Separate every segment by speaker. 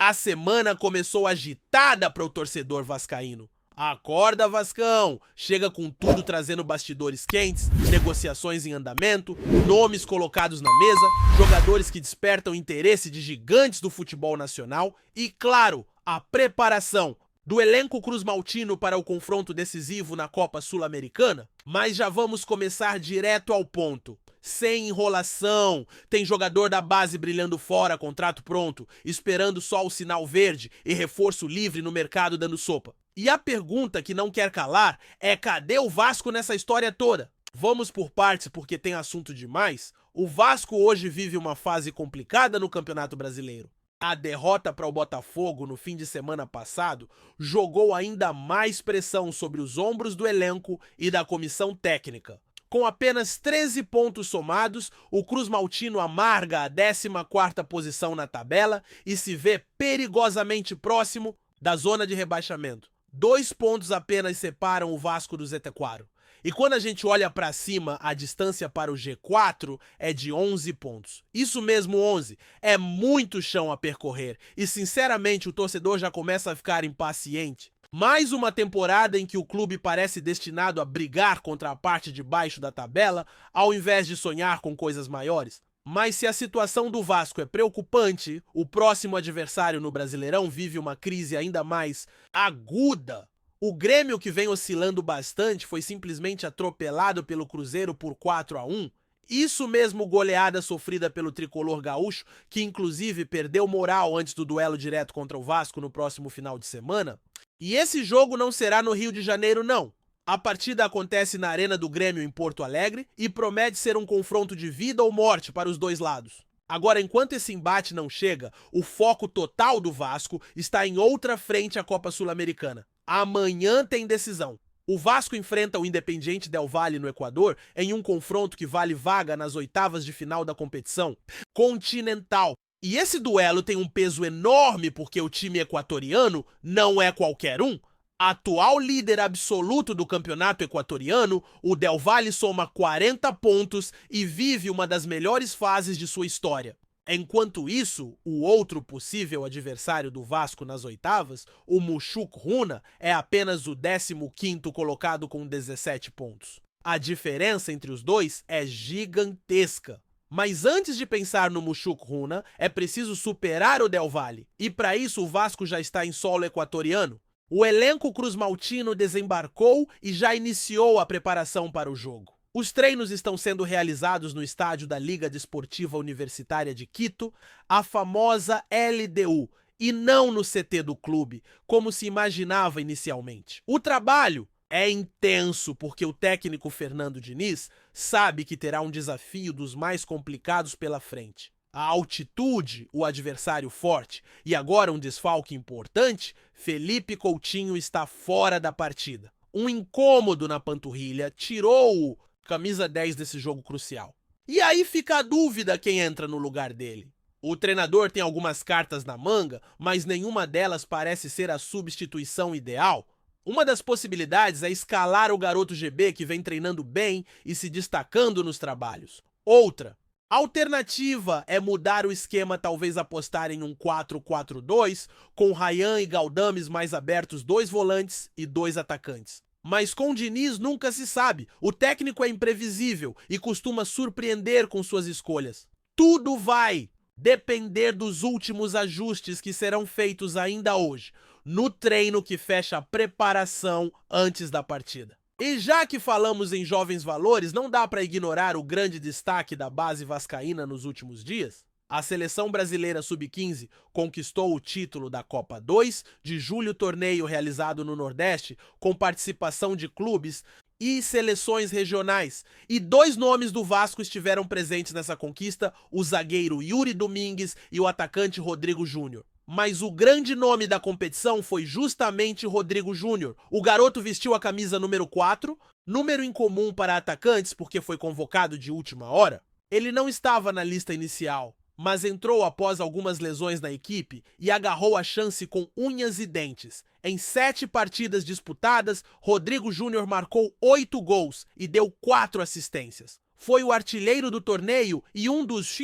Speaker 1: A semana começou agitada para o torcedor vascaíno. Acorda, Vascão! Chega com tudo trazendo bastidores quentes, negociações em andamento, nomes colocados na mesa, jogadores que despertam interesse de gigantes do futebol nacional e, claro, a preparação do elenco cruzmaltino para o confronto decisivo na Copa Sul-Americana. Mas já vamos começar direto ao ponto. Sem enrolação, tem jogador da base brilhando fora, contrato pronto, esperando só o sinal verde e reforço livre no mercado dando sopa. E a pergunta que não quer calar é: cadê o Vasco nessa história toda? Vamos por partes porque tem assunto demais. O Vasco hoje vive uma fase complicada no Campeonato Brasileiro. A derrota para o Botafogo no fim de semana passado jogou ainda mais pressão sobre os ombros do elenco e da comissão técnica. Com apenas 13 pontos somados, o cruzmaltino amarga a 14ª posição na tabela e se vê perigosamente próximo da zona de rebaixamento. 2 pontos apenas separam o Vasco do Z4. E quando a gente olha para cima, a distância para o G4 é de 11 pontos. Isso mesmo, 11. É muito chão a percorrer. E sinceramente o torcedor já começa a ficar impaciente. Mais uma temporada em que o clube parece destinado a brigar contra a parte de baixo da tabela, ao invés de sonhar com coisas maiores. Mas se a situação do Vasco é preocupante, o próximo adversário no Brasileirão vive uma crise ainda mais aguda. O Grêmio, que vem oscilando bastante, foi simplesmente atropelado pelo Cruzeiro por 4-1. Isso mesmo, goleada sofrida pelo tricolor gaúcho, que inclusive perdeu moral antes do duelo direto contra o Vasco no próximo final de semana. E esse jogo não será no Rio de Janeiro, não. A partida acontece na Arena do Grêmio em Porto Alegre e promete ser um confronto de vida ou morte para os dois lados. Agora, enquanto esse embate não chega, o foco total do Vasco está em outra frente à Copa Sul-Americana. Amanhã tem decisão. O Vasco enfrenta o Independiente Del Valle no Equador em um confronto que vale vaga nas oitavas de final da competição continental. E esse duelo tem um peso enorme porque o time equatoriano não é qualquer um. Atual líder absoluto do campeonato equatoriano, o Del Valle soma 40 pontos e vive uma das melhores fases de sua história. Enquanto isso, o outro possível adversário do Vasco nas oitavas, o Mushuk Runa, é apenas o 15º colocado com 17 pontos. A diferença entre os dois é gigantesca. Mas antes de pensar no Mushuk Runa, é preciso superar o Del Valle. E para isso o Vasco já está em solo equatoriano. O elenco cruzmaltino desembarcou e já iniciou a preparação para o jogo. Os treinos estão sendo realizados no estádio da Liga Desportiva Universitária de Quito, a famosa LDU, e não no CT do clube, como se imaginava inicialmente. O trabalho é intenso porque o técnico Fernando Diniz sabe que terá um desafio dos mais complicados pela frente. A altitude, o adversário forte, e agora um desfalque importante, Felipe Coutinho está fora da partida. Um incômodo na panturrilha tirou o camisa 10 desse jogo crucial. E aí fica a dúvida quem entra no lugar dele. O treinador tem algumas cartas na manga, mas nenhuma delas parece ser a substituição ideal. Uma das possibilidades é escalar o garoto GB, que vem treinando bem e se destacando nos trabalhos. Outra alternativa é mudar o esquema, talvez apostar em um 4-4-2, com Ryan e Galdames mais abertos, 2 volantes e 2 atacantes. Mas com Diniz nunca se sabe, o técnico é imprevisível e costuma surpreender com suas escolhas. Tudo vai depender dos últimos ajustes que serão feitos ainda hoje, no treino que fecha a preparação antes da partida. E já que falamos em jovens valores, não dá para ignorar o grande destaque da base vascaína nos últimos dias. A seleção brasileira sub-15 conquistou o título da Copa 2 de julho, torneio realizado no Nordeste, com participação de clubes e seleções regionais. E 2 nomes do Vasco estiveram presentes nessa conquista, o zagueiro Yuri Domingues e o atacante Rodrigo Júnior. Mas o grande nome da competição foi justamente Rodrigo Júnior. O garoto vestiu a camisa número 4, número incomum para atacantes porque foi convocado de última hora. Ele não estava na lista inicial, mas entrou após algumas lesões na equipe e agarrou a chance com unhas e dentes. Em 7 partidas disputadas, Rodrigo Júnior marcou 8 gols e deu 4 assistências. Foi o artilheiro do torneio e um dos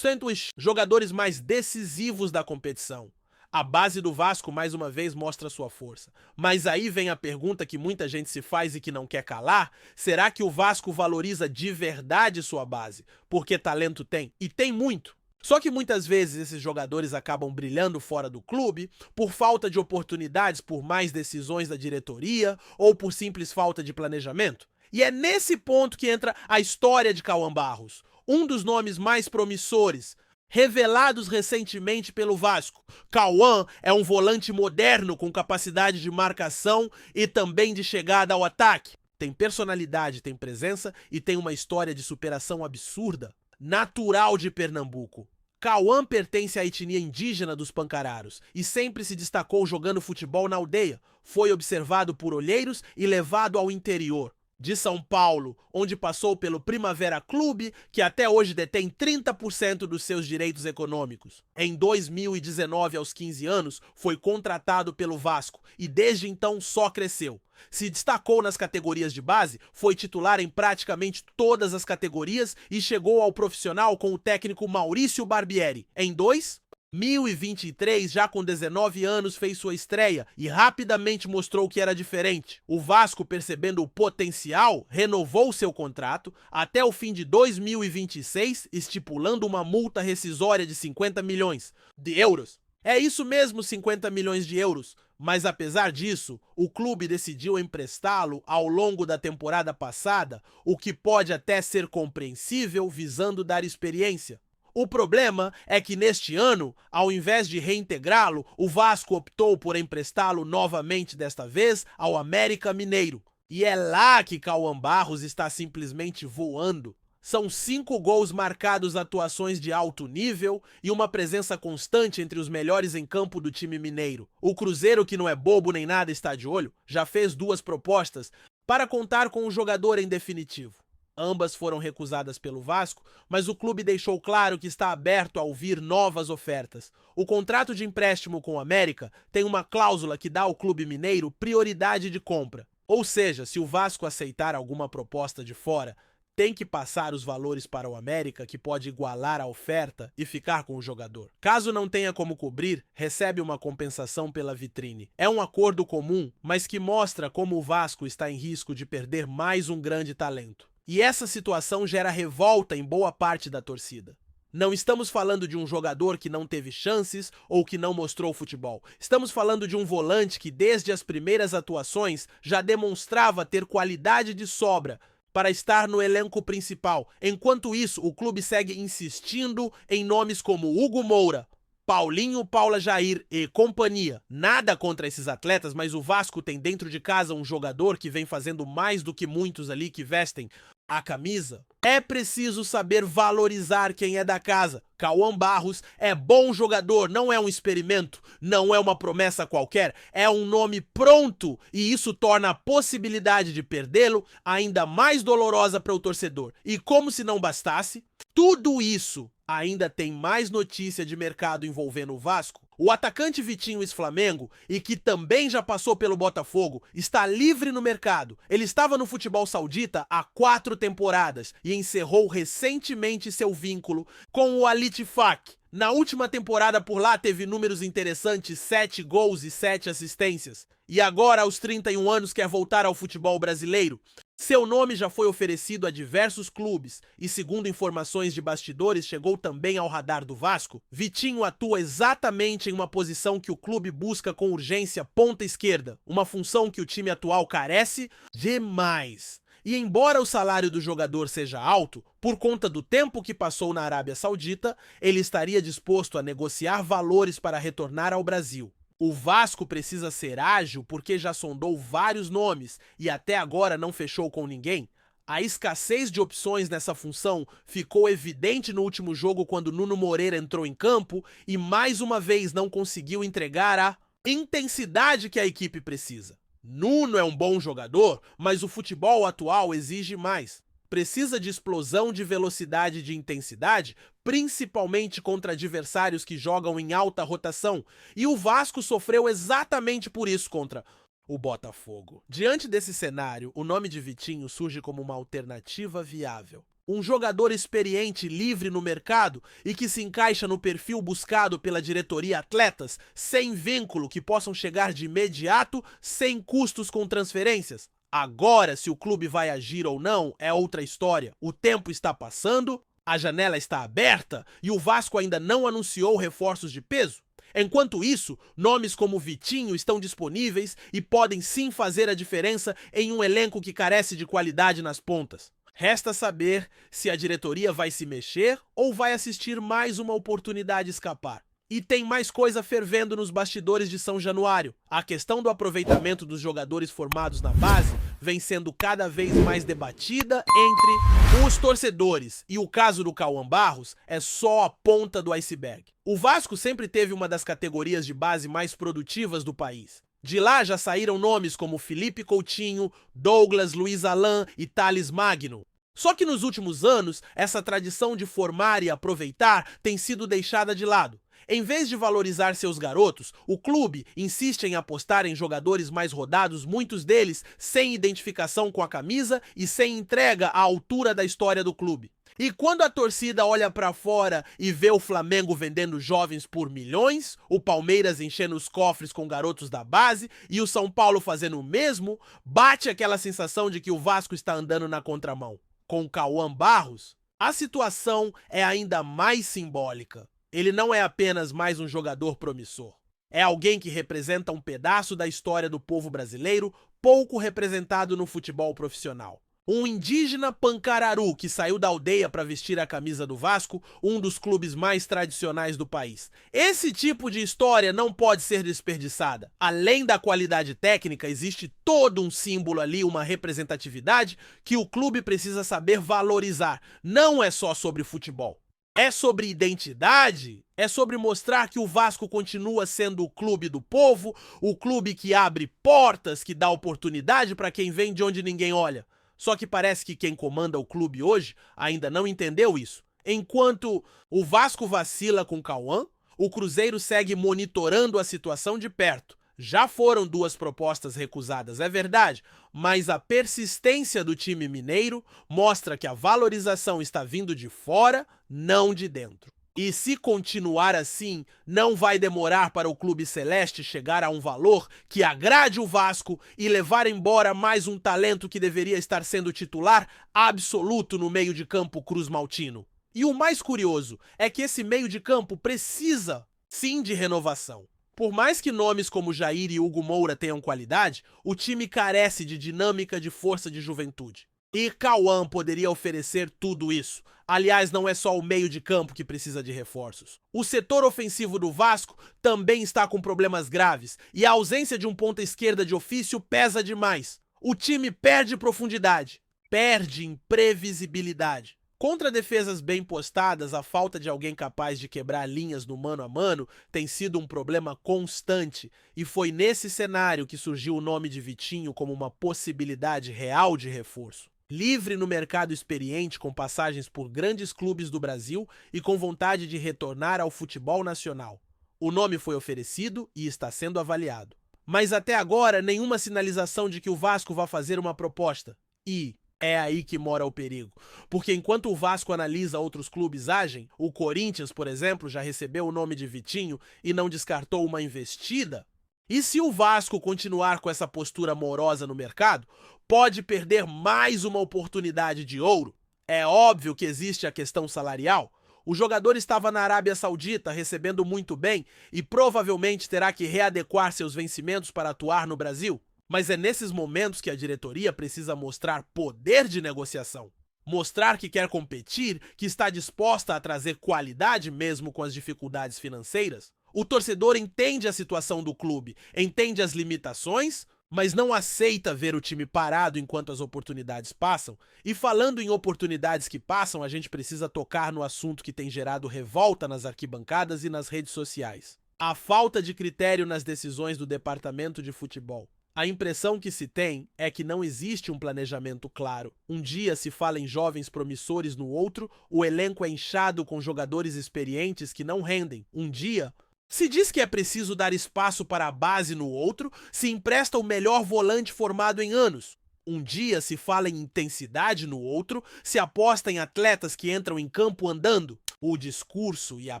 Speaker 1: jogadores mais decisivos da competição. A base do Vasco mais uma vez mostra sua força. Mas aí vem a pergunta que muita gente se faz e que não quer calar: será que o Vasco valoriza de verdade sua base? Porque talento tem, e tem muito. Só que muitas vezes esses jogadores acabam brilhando fora do clube por falta de oportunidades, por más decisões da diretoria ou por simples falta de planejamento. E é nesse ponto que entra a história de Cauã Barros, um dos nomes mais promissores, revelados recentemente pelo Vasco. Cauã é um volante moderno com capacidade de marcação e também de chegada ao ataque. Tem personalidade, tem presença e tem uma história de superação absurda. Natural de Pernambuco. Cauã pertence à etnia indígena dos Pancararos e sempre se destacou jogando futebol na aldeia. Foi observado por olheiros e levado ao interior de São Paulo, onde passou pelo Primavera Clube, que até hoje detém 30% dos seus direitos econômicos. Em 2019, aos 15 anos, foi contratado pelo Vasco e desde então só cresceu. Se destacou nas categorias de base, foi titular em praticamente todas as categorias e chegou ao profissional com o técnico Maurício Barbieri. Em 2023, já com 19 anos, fez sua estreia e rapidamente mostrou que era diferente. O Vasco, percebendo o potencial, renovou seu contrato até o fim de 2026, estipulando uma multa rescisória de 50 milhões de euros. É isso mesmo, 50 milhões de euros. Mas apesar disso, o clube decidiu emprestá-lo ao longo da temporada passada, o que pode até ser compreensível, visando dar experiência. O problema é que neste ano, ao invés de reintegrá-lo, o Vasco optou por emprestá-lo novamente, desta vez ao América Mineiro. E é lá que Cauã Barros está simplesmente voando. São 5 gols marcados, atuações de alto nível e uma presença constante entre os melhores em campo do time mineiro. O Cruzeiro, que não é bobo nem nada, está de olho, já fez 2 propostas para contar com o jogador em definitivo. Ambas foram recusadas pelo Vasco, mas o clube deixou claro que está aberto a ouvir novas ofertas. O contrato de empréstimo com o América tem uma cláusula que dá ao clube mineiro prioridade de compra. Ou seja, se o Vasco aceitar alguma proposta de fora, tem que passar os valores para o América, que pode igualar a oferta e ficar com o jogador. Caso não tenha como cobrir, recebe uma compensação pela vitrine. É um acordo comum, mas que mostra como o Vasco está em risco de perder mais um grande talento. E essa situação gera revolta em boa parte da torcida. Não estamos falando de um jogador que não teve chances ou que não mostrou futebol. Estamos falando de um volante que desde as primeiras atuações já demonstrava ter qualidade de sobra para estar no elenco principal. Enquanto isso, o clube segue insistindo em nomes como Hugo Moura, Paulinho, Paula Jair e companhia. Nada contra esses atletas, mas o Vasco tem dentro de casa um jogador que vem fazendo mais do que muitos ali que vestem a camisa. É preciso saber valorizar quem é da casa. Cauã Barros é bom jogador, não é um experimento, não é uma promessa qualquer, é um nome pronto e isso torna a possibilidade de perdê-lo ainda mais dolorosa para o torcedor. E como se não bastasse, tudo isso ainda tem mais notícia de mercado envolvendo o Vasco. O atacante Vitinho, ex-Flamengo, e que também já passou pelo Botafogo, está livre no mercado. Ele estava no futebol saudita há 4 temporadas e encerrou recentemente seu vínculo com o Al Ittihad. Na última temporada por lá teve números interessantes, 7 gols e 7 assistências. E agora, aos 31 anos, quer voltar ao futebol brasileiro. Seu nome já foi oferecido a diversos clubes e, segundo informações de bastidores, chegou também ao radar do Vasco. Vitinho atua exatamente em uma posição que o clube busca com urgência, ponta esquerda, uma função que o time atual carece demais. E embora o salário do jogador seja alto, por conta do tempo que passou na Arábia Saudita, ele estaria disposto a negociar valores para retornar ao Brasil. O Vasco precisa ser ágil porque já sondou vários nomes e até agora não fechou com ninguém. A escassez de opções nessa função ficou evidente no último jogo quando Nuno Moreira entrou em campo e mais uma vez não conseguiu entregar a intensidade que a equipe precisa. Nuno é um bom jogador, mas o futebol atual exige mais. Precisa de explosão, de velocidade e de intensidade, principalmente contra adversários que jogam em alta rotação. E o Vasco sofreu exatamente por isso contra o Botafogo. Diante desse cenário, o nome de Vitinho surge como uma alternativa viável. Um jogador experiente, livre no mercado e que se encaixa no perfil buscado pela diretoria atletas, sem vínculo, que possam chegar de imediato, sem custos com transferências. Agora, se o clube vai agir ou não, é outra história. O tempo está passando, a janela está aberta e o Vasco ainda não anunciou reforços de peso. Enquanto isso, nomes como Vitinho estão disponíveis e podem sim fazer a diferença em um elenco que carece de qualidade nas pontas. Resta saber se a diretoria vai se mexer ou vai assistir mais uma oportunidade escapar. E tem mais coisa fervendo nos bastidores de São Januário. A questão do aproveitamento dos jogadores formados na base vem sendo cada vez mais debatida entre os torcedores. E o caso do Cauã Barros é só a ponta do iceberg. O Vasco sempre teve uma das categorias de base mais produtivas do país. De lá já saíram nomes como Felipe Coutinho, Douglas, Luiz Alan e Thales Magno. Só que nos últimos anos, essa tradição de formar e aproveitar tem sido deixada de lado. Em vez de valorizar seus garotos, o clube insiste em apostar em jogadores mais rodados, muitos deles sem identificação com a camisa e sem entrega à altura da história do clube. E quando a torcida olha pra fora e vê o Flamengo vendendo jovens por milhões, o Palmeiras enchendo os cofres com garotos da base e o São Paulo fazendo o mesmo, bate aquela sensação de que o Vasco está andando na contramão. Com o Cauã Barros, a situação é ainda mais simbólica. Ele não é apenas mais um jogador promissor. É alguém que representa um pedaço da história do povo brasileiro, pouco representado no futebol profissional. Um indígena pancararu que saiu da aldeia para vestir a camisa do Vasco, um dos clubes mais tradicionais do país. Esse tipo de história não pode ser desperdiçada. Além da qualidade técnica, existe todo um símbolo ali, uma representatividade que o clube precisa saber valorizar. Não é só sobre futebol. É sobre identidade, é sobre mostrar que o Vasco continua sendo o clube do povo, o clube que abre portas, que dá oportunidade para quem vem de onde ninguém olha. Só que parece que quem comanda o clube hoje ainda não entendeu isso. Enquanto o Vasco vacila com Cauã, o Cruzeiro segue monitorando a situação de perto. Já foram 2 propostas recusadas, é verdade, mas a persistência do time mineiro mostra que a valorização está vindo de fora, não de dentro. E se continuar assim, não vai demorar para o Clube Celeste chegar a um valor que agrade o Vasco e levar embora mais um talento que deveria estar sendo titular absoluto no meio de campo cruz-maltino. E o mais curioso é que esse meio de campo precisa, sim, de renovação. Por mais que nomes como Jair e Hugo Moura tenham qualidade, o time carece de dinâmica, de força, de juventude. E Cauã poderia oferecer tudo isso. Aliás, não é só o meio de campo que precisa de reforços. O setor ofensivo do Vasco também está com problemas graves e a ausência de um ponta esquerda de ofício pesa demais. O time perde profundidade, perde imprevisibilidade. Contra defesas bem postadas, a falta de alguém capaz de quebrar linhas no mano a mano tem sido um problema constante, e foi nesse cenário que surgiu o nome de Vitinho como uma possibilidade real de reforço. Livre no mercado, experiente, com passagens por grandes clubes do Brasil e com vontade de retornar ao futebol nacional. O nome foi oferecido e está sendo avaliado. Mas até agora, nenhuma sinalização de que o Vasco vai fazer uma proposta. E é aí que mora o perigo. Porque enquanto o Vasco analisa outros clubes agem, o Corinthians, por exemplo, já recebeu o nome de Vitinho e não descartou uma investida. E se o Vasco continuar com essa postura morosa no mercado, pode perder mais uma oportunidade de ouro. É óbvio que existe a questão salarial. O jogador estava na Arábia Saudita recebendo muito bem e provavelmente terá que readequar seus vencimentos para atuar no Brasil. Mas é nesses momentos que a diretoria precisa mostrar poder de negociação. Mostrar que quer competir, que está disposta a trazer qualidade mesmo com as dificuldades financeiras. O torcedor entende a situação do clube, entende as limitações, mas não aceita ver o time parado enquanto as oportunidades passam. E falando em oportunidades que passam, a gente precisa tocar no assunto que tem gerado revolta nas arquibancadas e nas redes sociais. A falta de critério nas decisões do departamento de futebol. A impressão que se tem é que não existe um planejamento claro. Um dia se fala em jovens promissores, no outro, o elenco é inchado com jogadores experientes que não rendem. Um dia se diz que é preciso dar espaço para a base, no outro, se empresta o melhor volante formado em anos. Um dia se fala em intensidade, no outro se aposta em atletas que entram em campo andando. O discurso e a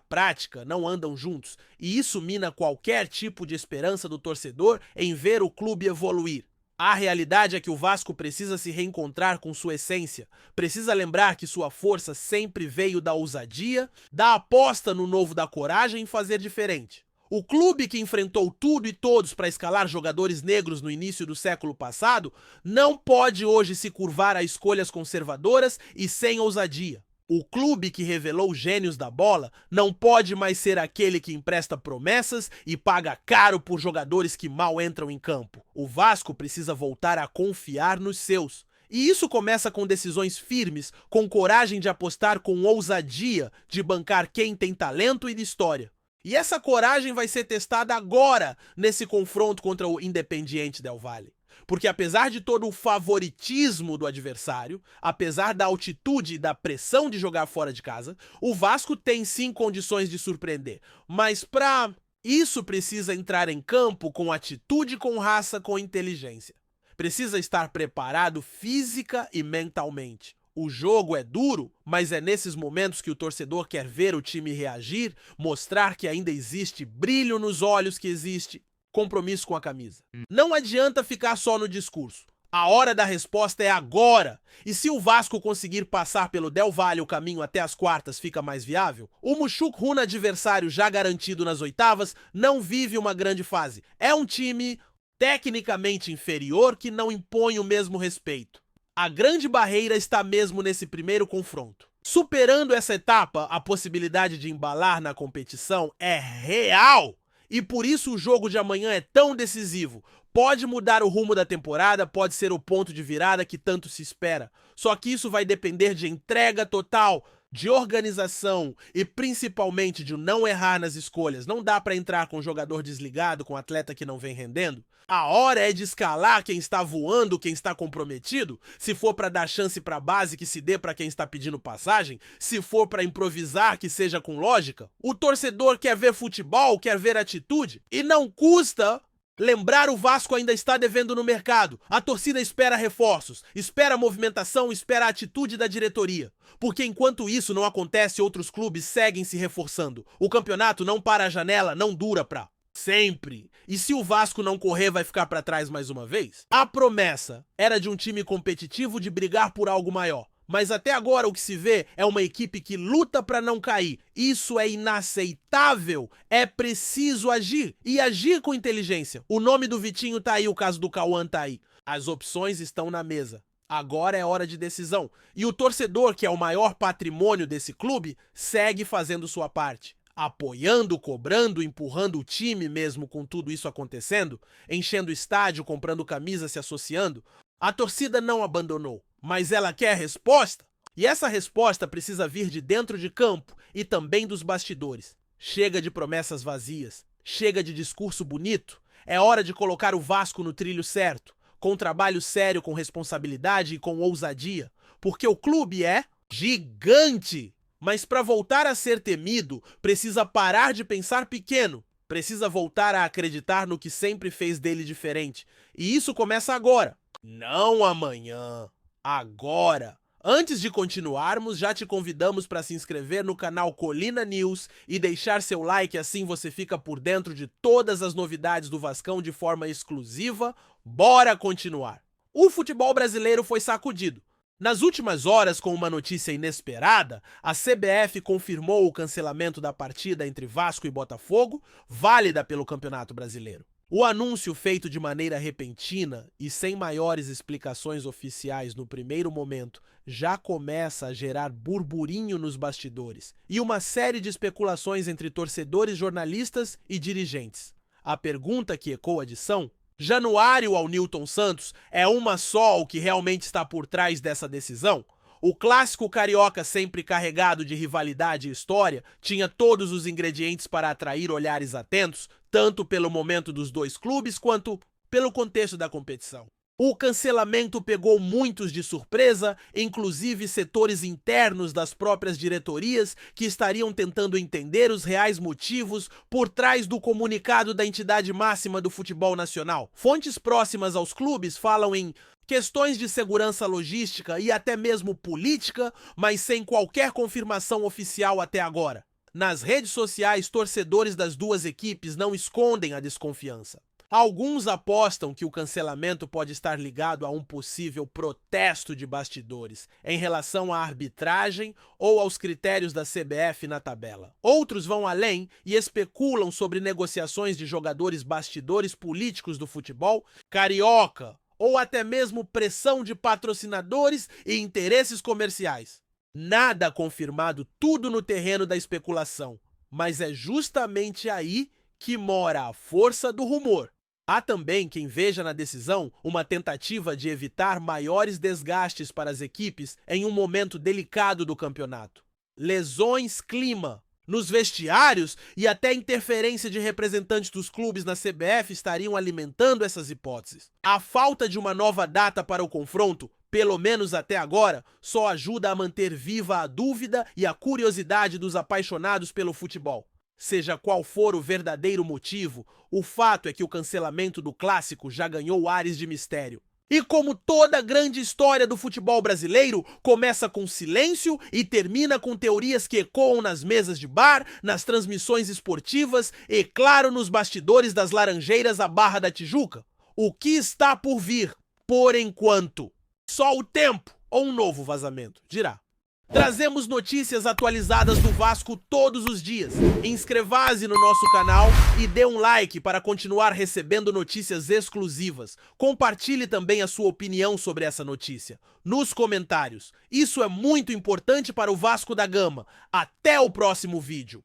Speaker 1: prática não andam juntos, e isso mina qualquer tipo de esperança do torcedor em ver o clube evoluir. A realidade é que o Vasco precisa se reencontrar com sua essência, precisa lembrar que sua força sempre veio da ousadia, da aposta no novo, da coragem em fazer diferente. O clube que enfrentou tudo e todos para escalar jogadores negros no início do século passado não pode hoje se curvar a escolhas conservadoras e sem ousadia. O clube que revelou gênios da bola não pode mais ser aquele que empresta promessas e paga caro por jogadores que mal entram em campo. O Vasco precisa voltar a confiar nos seus. E isso começa com decisões firmes, com coragem de apostar com ousadia, de bancar quem tem talento e de história. E essa coragem vai ser testada agora, nesse confronto contra o Independiente Del Valle. Porque apesar de todo o favoritismo do adversário, apesar da altitude e da pressão de jogar fora de casa, o Vasco tem sim condições de surpreender. Mas para isso precisa entrar em campo com atitude, com raça, com inteligência. Precisa estar preparado física e mentalmente. O jogo é duro, mas é nesses momentos que o torcedor quer ver o time reagir, mostrar que ainda existe brilho nos olhos, que existe compromisso com a camisa. Não adianta ficar só no discurso. A hora da resposta é agora. E se o Vasco conseguir passar pelo Del Valle, o caminho até as quartas fica mais viável, o Mushuk Runa, adversário já garantido nas oitavas, não vive uma grande fase. É um time tecnicamente inferior que não impõe o mesmo respeito. A grande barreira está mesmo nesse primeiro confronto. Superando essa etapa, a possibilidade de embalar na competição é real. E por isso o jogo de amanhã é tão decisivo. Pode mudar o rumo da temporada, pode ser o ponto de virada que tanto se espera. Só que isso vai depender de entrega total, de organização e principalmente de não errar nas escolhas. Não dá para entrar com o jogador desligado, com o atleta que não vem rendendo. A hora é de escalar quem está voando, quem está comprometido. Se for para dar chance para a base, que se dê para quem está pedindo passagem. Se for para improvisar, que seja com lógica. O torcedor quer ver futebol, quer ver atitude. E não custa lembrar, o Vasco ainda está devendo no mercado. A torcida espera reforços, espera movimentação, espera a atitude da diretoria. Porque enquanto isso não acontece, outros clubes seguem se reforçando. O campeonato não para a janela, não dura pra sempre. E se o Vasco não correr, vai ficar para trás mais uma vez? A promessa era de um time competitivo, de brigar por algo maior. Mas até agora o que se vê é uma equipe que luta para não cair. Isso é inaceitável. É preciso agir. E agir com inteligência. O nome do Vitinho tá aí, o caso do Cauã tá aí. As opções estão na mesa. Agora é hora de decisão. E o torcedor, que é o maior patrimônio desse clube, segue fazendo sua parte. Apoiando, cobrando, empurrando o time mesmo com tudo isso acontecendo, enchendo o estádio, comprando camisa, se associando. A torcida não abandonou, mas ela quer resposta. E essa resposta precisa vir de dentro de campo e também dos bastidores. Chega de promessas vazias, chega de discurso bonito. É hora de colocar o Vasco no trilho certo, com trabalho sério, com responsabilidade e com ousadia. Porque o clube é gigante. Mas para voltar a ser temido, precisa parar de pensar pequeno. Precisa voltar a acreditar no que sempre fez dele diferente. E isso começa agora. Não amanhã. Agora. Antes de continuarmos, já te convidamos para se inscrever no canal Colina News e deixar seu like, assim você fica por dentro de todas as novidades do Vascão de forma exclusiva. Bora continuar. O futebol brasileiro foi sacudido. Nas últimas horas, com uma notícia inesperada, a CBF confirmou o cancelamento da partida entre Vasco e Botafogo, válida pelo Campeonato Brasileiro. O anúncio, feito de maneira repentina e sem maiores explicações oficiais no primeiro momento, já começa a gerar burburinho nos bastidores e uma série de especulações entre torcedores, jornalistas e dirigentes. A pergunta que ecoa de são: Januário ao Nilton Santos é uma só o que realmente está por trás dessa decisão? O clássico carioca, sempre carregado de rivalidade e história, tinha todos os ingredientes para atrair olhares atentos, tanto pelo momento dos dois clubes quanto pelo contexto da competição. O cancelamento pegou muitos de surpresa, inclusive setores internos das próprias diretorias que estariam tentando entender os reais motivos por trás do comunicado da entidade máxima do futebol nacional. Fontes próximas aos clubes falam em Questões de segurança logística e até mesmo política, mas sem qualquer confirmação oficial até agora. Nas redes sociais, torcedores das duas equipes não escondem a desconfiança. Alguns apostam que o cancelamento pode estar ligado a um possível protesto de bastidores em relação à arbitragem ou aos critérios da CBF na tabela. Outros vão além e especulam sobre negociações de jogadores bastidores políticos do futebol carioca ou até mesmo pressão de patrocinadores e interesses comerciais. Nada confirmado, tudo no terreno da especulação, mas é justamente aí que mora a força do rumor. Há também quem veja na decisão uma tentativa de evitar maiores desgastes para as equipes em um momento delicado do campeonato. Lesões, clima nos vestiários e até interferência de representantes dos clubes na CBF estariam alimentando essas hipóteses. A falta de uma nova data para o confronto, pelo menos até agora, só ajuda a manter viva a dúvida e a curiosidade dos apaixonados pelo futebol. Seja qual for o verdadeiro motivo, o fato é que o cancelamento do clássico já ganhou ares de mistério. E como toda grande história do futebol brasileiro, começa com silêncio e termina com teorias que ecoam nas mesas de bar, nas transmissões esportivas e, claro, nos bastidores das Laranjeiras à Barra da Tijuca. O que está por vir, por enquanto? Só o tempo ou um novo vazamento dirá. Trazemos notícias atualizadas do Vasco todos os dias. Inscreva-se no nosso canal e dê um like para continuar recebendo notícias exclusivas. Compartilhe também a sua opinião sobre essa notícia nos comentários. Isso é muito importante para o Vasco da Gama. Até o próximo vídeo.